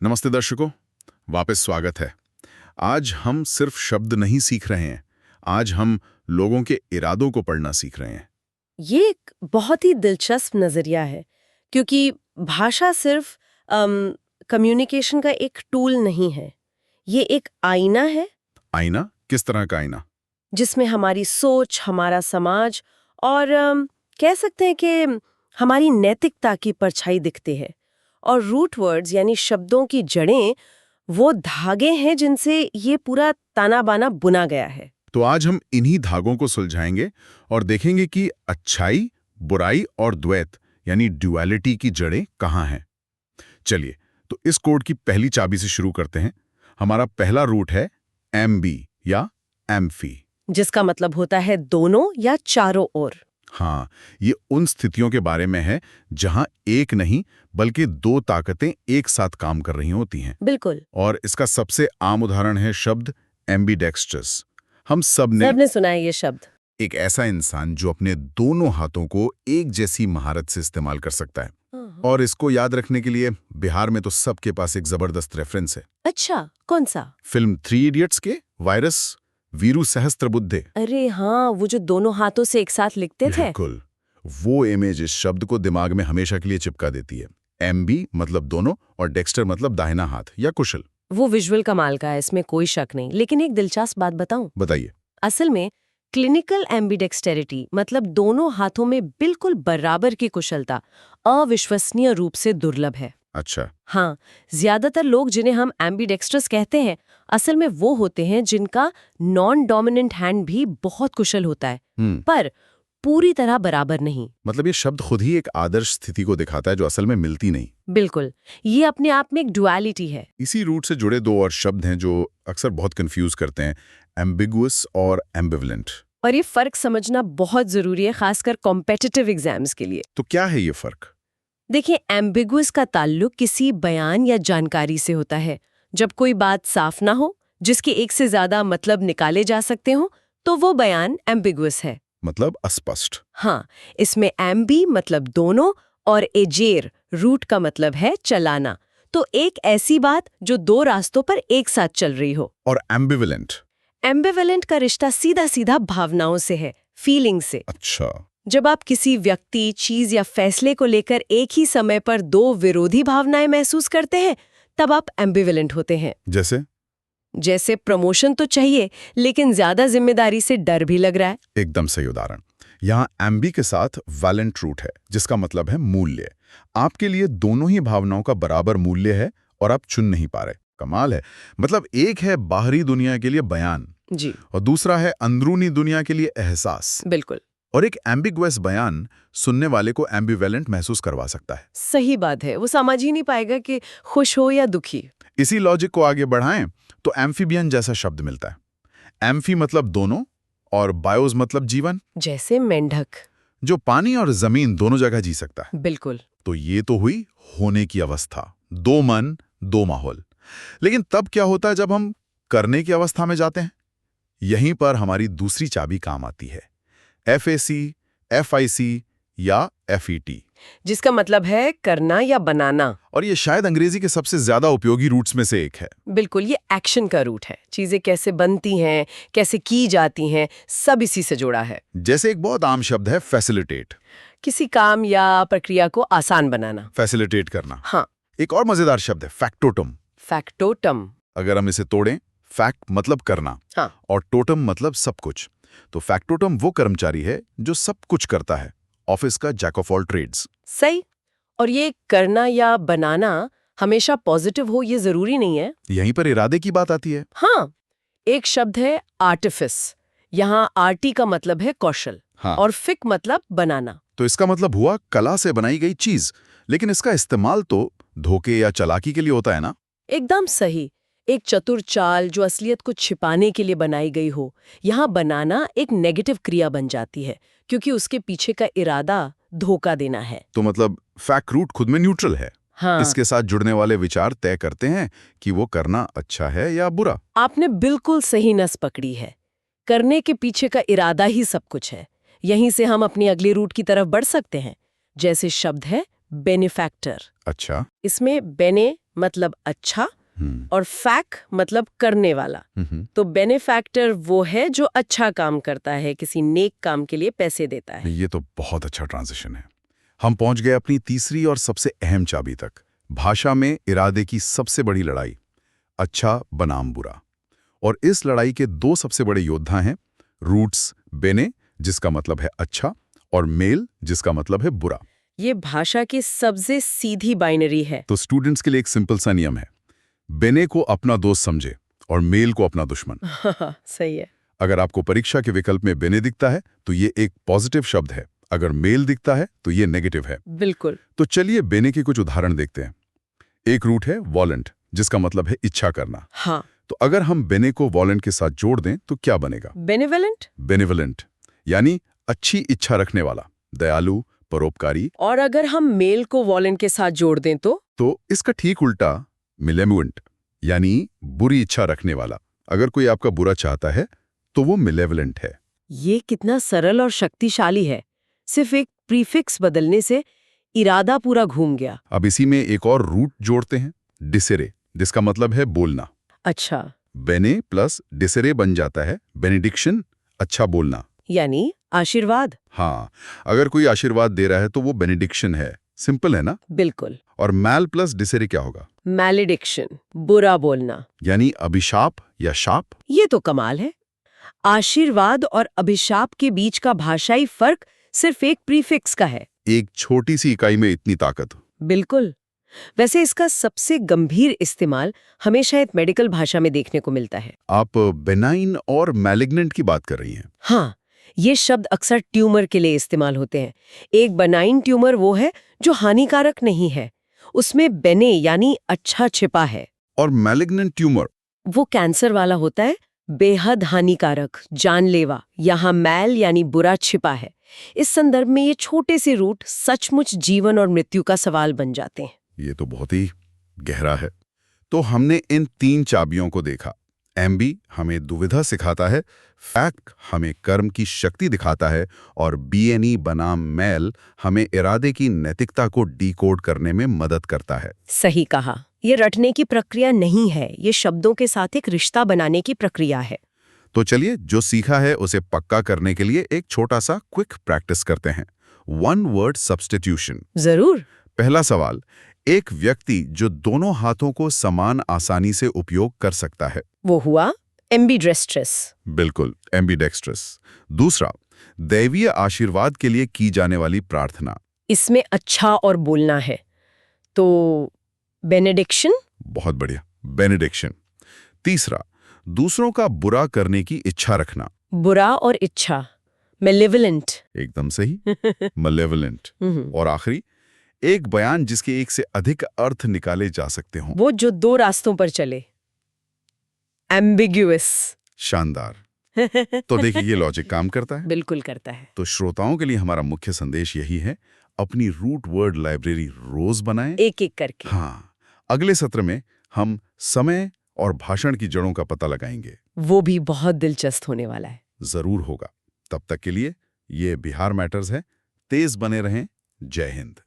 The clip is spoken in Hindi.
नमस्ते दर्शकों, वापस स्वागत है। आज हम सिर्फ शब्द नहीं सीख रहे हैं, आज हम लोगों के इरादों को पढ़ना सीख रहे हैं। ये एक बहुत ही दिलचस्प नजरिया है क्योंकि भाषा सिर्फ कम्युनिकेशन का एक टूल नहीं है। ये एक आईना है आईना? किस तरह का आईना? जिसमें हमारी सोच, हमारा समाज और कह सकते हैं कि हमारी नैतिकता की परछाई दिखती है। और रूट वर्ड्स यानी शब्दों की जड़ें वो धागे हैं जिनसे ये पूरा ताना बाना बुना गया है। तो आज हम इन्हीं धागों को सुलझाएंगे और देखेंगे कि अच्छाई, बुराई और द्वैत यानी ड्युअलिटी की जड़ें कहाँ हैं। चलिए, तो इस कोड की पहली चाबी से शुरू करते हैं। हमारा पहला रूट है एम्बी या एम्फी, जिसका मतलब होता है दोनों या चारों ओर। हाँ, ये उन स्थितियों के बारे में है जहां एक नहीं बल्कि दो ताकतें एक साथ काम कर रही होती हैं। बिल्कुल। और इसका सबसे आम उदाहरण है शब्द एम्बीडेक्स्ट्रस। हम सबने सुना है ये शब्द। एक ऐसा इंसान जो अपने दोनों हाथों को एक जैसी महारत से इस्तेमाल कर सकता है। और इसको याद रखने के लिए बिहार में तो सबके पास एक जबरदस्त रेफरेंस है। अच्छा, कौन सा? फिल्म 3 इडियट्स के वायरस वीरू सहस्त्रबुद्धे। अरे हाँ, वो जो दोनों हाथों से एक साथ लिखते थे। बिल्कुल, वो इमेज इस शब्द को दिमाग में हमेशा के लिए चिपका देती है। एम्बी मतलब दोनों और डेक्स्टर मतलब दाहिना हाथ या कुशल। वो विजुअल कमाल का है, इसमें कोई शक नहीं। लेकिन एक दिलचस्प बात बताऊं? बताइए। असल में क्लिनिकल एम्बीडेक्सटेरिटी मतलब दोनों हाथों में बिल्कुल बराबर की कुशलता अविश्वसनीय रूप से दुर्लभ है। अच्छा। हाँ, ज्यादातर लोग जिन्हें हम एम्बीडेक्स्ट्रस कहते हैं असल में वो होते हैं जिनका नॉन डोमिनेंट हैंड भी बहुत कुशल होता है, पर पूरी तरह बराबर नहीं। मतलब ये शब्द खुद ही एक आदर्श स्थिति को दिखाता है जो असल में मिलती नहीं। बिल्कुल, ये अपने आप में एक डुअलिटी है। इसी रूट से जुड़े दो और शब्द हैं जो अक्सर बहुत कंफ्यूज करते हैं, एम्बिगुअस और एम्बिवलेंट। और ये फर्क समझना बहुत जरूरी है, खासकर कॉम्पिटिटिव एग्जाम्स के लिए। तो क्या है ये फर्क? देखिए, एम्बिगुअस का ताल्लुक किसी बयान या जानकारी से होता है। जब कोई बात साफ ना हो, जिसके एक से ज्यादा मतलब निकाले जा सकते हो, तो वो बयान एम्बिगुअस है। मतलब अस्पष्ट। हाँ, इसमें एम्बी मतलब दोनों और एजेर रूट का मतलब है चलाना। तो एक ऐसी बात जो दो रास्तों पर एक साथ चल रही हो। और एम्बिवलेंट? एम्बिवलेंट का रिश्ता सीधा सीधा भावनाओं से है, फीलिंग से। अच्छा। जब आप किसी व्यक्ति, चीज या फैसले को लेकर एक ही समय पर दो विरोधी भावनाएं महसूस करते हैं, तब आप एम्बिवलेंट होते हैं। जैसे प्रमोशन तो चाहिए, लेकिन ज्यादा जिम्मेदारी से डर भी लग रहा है। एकदम सही उदाहरण। यहाँ एम्बी के साथ वैलेंट रूट है, जिसका मतलब है मूल्य। आपके लिए दोनों ही भावनाओं का बराबर मूल्य है और आप चुन नहीं पा रहे। कमाल है। मतलब एक है बाहरी दुनिया के लिए बयान जी, और दूसरा है अंदरूनी दुनिया के लिए एहसास। बिल्कुल। और एक एम्बिगुअस बयान सुनने वाले को एम्बिवेलेंट महसूस करवा सकता है। सही बात है, वो समझ ही नहीं पाएगा कि खुश हो या दुखी। इसी लॉजिक को आगे बढ़ाएं तो एम्फीबियन जैसा शब्द मिलता है। एम्फी मतलब दोनों और बायोस मतलब जीवन, जैसे मेंढक, जो पानी और जमीन दोनों जगह जी सकता है। बिल्कुल। तो ये तो हुई होने की अवस्था, दो मन दो माहौल। लेकिन तब क्या होता है जब हम करने की अवस्था में जाते हैं? यहीं पर हमारी दूसरी चाबी काम आती है, FAC, FIC या FET, जिसका मतलब है करना या बनाना। और ये शायद अंग्रेजी के सबसे ज्यादा उपयोगी रूट्स में से एक है। बिल्कुल, ये एक्शन का रूट है। चीजें कैसे बनती हैं, कैसे की जाती हैं, सब इसी से जुड़ा है। जैसे एक बहुत आम शब्द है फैसिलिटेट, किसी काम या प्रक्रिया को आसान बनाना। फैसिलिटेट करना। हाँ। एक और मजेदार शब्द है फैक्टोटम। फैक्टोटम। अगर हम इसे तोड़ें, फैक्ट मतलब करना, हाँ। और टोटम मतलब सब कुछ। तो फैक्टोटम वो कर्मचारी है जो सब कुछ करता है, ऑफिस का जैक ऑफ ऑल ट्रेड्स। सही। और ये करना या बनाना हमेशा पॉजिटिव हो ये जरूरी नहीं है। यहीं पर इरादे की बात आती है। हाँ, एक शब्द है आर्टिफिस। यहाँ आर्टी का मतलब है कौशल। हाँ। और फिक मतलब बनाना। तो इसका मतलब हुआ कला से बनाई गई चीज, लेकिन इसका इस्तेमाल तो धोखे या चालाकी के लिए होता है ना? एकदम सही। एक चतुर चाल जो असलियत को छिपाने के लिए बनाई गई हो। यहाँ बनाना एक नेगेटिव क्रिया बन जाती है क्योंकि उसके पीछे का इरादा धोखा देना है। तो मतलब फैक्ट रूट खुद में न्यूट्रल है। हाँ। इसके साथ जुड़ने वाले विचार तय करते हैं कि वो करना अच्छा है या बुरा। आपने बिल्कुल सही नस पकड़ी है। करने के पीछे का इरादा ही सब कुछ है। यहीं से हम अपनी अगली रूट की तरफ बढ़ सकते हैं। जैसे शब्द है बेनिफैक्टर। अच्छा। इसमें बेने मतलब अच्छा और फैक मतलब करने वाला। तो बेनिफैक्टर वो है जो अच्छा काम करता है, किसी नेक काम के लिए पैसे देता है। ये तो बहुत अच्छा ट्रांजिशन है। हम पहुंच गए अपनी तीसरी और सबसे अहम चाबी तक, भाषा में इरादे की सबसे बड़ी लड़ाई, अच्छा बनाम बुरा। और इस लड़ाई के दो सबसे बड़े योद्धा हैं, रूट्स बेने जिसका मतलब है अच्छा, और मेल जिसका मतलब है बुरा। ये भाषा की सबसे सीधी बाइनरी है। तो स्टूडेंट्स के लिए एक सिंपल सा नियम है, बेने को अपना दोस्त समझे और मेल को अपना दुश्मन। सही है। अगर आपको परीक्षा के विकल्प में बेने दिखता है तो ये एक पॉजिटिव शब्द है, अगर मेल दिखता है तो ये नेगेटिव है। बिल्कुल। तो चलिए बेने के कुछ उदाहरण देखते हैं। एक रूट है वॉलेंट जिसका मतलब है इच्छा करना। हाँ। तो अगर हम बेने को वॉलेंट के साथ जोड़ दें तो क्या बनेगा? बेनेवलेंट। बेनेवलेंट यानी अच्छी इच्छा रखने वाला, दयालु, परोपकारी। और अगर हम मेल को वॉलेंट के साथ जोड़ दें तो इसका ठीक उल्टा मिलेमुएंट यानी बुरी इच्छा रखने वाला। अगर कोई आपका बुरा चाहता है तो वो मिलेवलेंट है। ये कितना सरल और शक्तिशाली है। सिर्फ एक प्रीफिक्स बदलने से इरादा पूरा घूम गया। अब इसी में एक और रूट जोड़ते हैं, डिसेरे, जिसका मतलब है बोलना। अच्छा। बेने प्लस डिसेरे बन जाता है बेनेडिक्शन, अच्छा बोलना, यानी आशीर्वाद। हाँ, अगर कोई आशीर्वाद दे रहा है तो वो बेनेडिक्शन है। सिंपल है ना? बिल्कुल। और मैल प्लस डिसेरे क्या होगा? मैलिडिक्शन, बुरा बोलना, यानी अभिशाप या शाप। ये तो कमाल है। आशीर्वाद और अभिशाप के बीच का भाषाई फर्क सिर्फ एक प्रीफिक्स का है। एक छोटी सी इकाई में इतनी ताकत। बिल्कुल। वैसे इसका सबसे गंभीर इस्तेमाल हमें शायद मेडिकल भाषा में देखने को मिलता है। आप बेनाइन और मैलिग्नेंट की बात कर रही हैं। हाँ, ये शब्द अक्सर ट्यूमर के लिए इस्तेमाल होते हैं। एक बनाइन ट्यूमर वो है जो हानिकारक नहीं है, उसमें बेने यानी अच्छा छिपा है। और मैलिग्नेंट ट्यूमर वो कैंसर वाला होता है, बेहद हानिकारक, जानलेवा। यहाँ मैल यानी बुरा छिपा है। इस संदर्भ में ये छोटे से रूट सचमुच जीवन और मृत्यु का सवाल बन जाते हैं। ये तो बहुत ही गहरा है। तो हमने इन तीन चाबियों को देखा। एमबी हमें दुविधा सिखाता है, फैक्ट हमें कर्म की शक्ति दिखाता है, और बीएनई बनाम मैल हमें इरादे की नैतिकता को डीकोड करने में मदद करता है। सही कहा। ये रटने की प्रक्रिया नहीं है, ये शब्दों के साथ एक रिश्ता बनाने की प्रक्रिया है। तो चलिए, जो सीखा है उसे पक्का करने के लिए एक छोटा सा क्विक प्रैक्टिस करते हैं। One word substitution. जरूर। पहला सवाल, एक व्यक्ति जो दोनों हाथों को समान आसानी से उपयोग कर सकता है। वो हुआ एम्बीडेक्स्ट्रस। बिल्कुल, एम्बीडेक्स्ट्रस। दूसरा, दैवीय आशीर्वाद के लिए की जाने वाली प्रार्थना। इसमें अच्छा और बोलना है, तो बेनेडिक्शन। बहुत बढ़िया, बेनेडिक्शन। तीसरा, दूसरों का बुरा करने की इच्छा रखना। बुरा और इच्छा, मेलेवलेंट। एकदम सही, मलेवलेंट। और आखिरी, एक बयान जिसके एक से अधिक अर्थ निकाले जा सकते हों। वो जो दो रास्तों पर चले, एम्बिग्युअस। शानदार। तो देखिए, ये लॉजिक काम करता है। बिल्कुल करता है। तो श्रोताओं के लिए हमारा मुख्य संदेश यही है, अपनी रूट वर्ड लाइब्रेरी रोज बनाएं, एक एक करके। हाँ, अगले सत्र में हम समय और भाषण की जड़ों का पता लगाएंगे। वो भी बहुत दिलचस्प होने वाला है। जरूर होगा। तब तक के लिए ये बिहार मैटर्स है। तेज बने रहें। जय हिंद।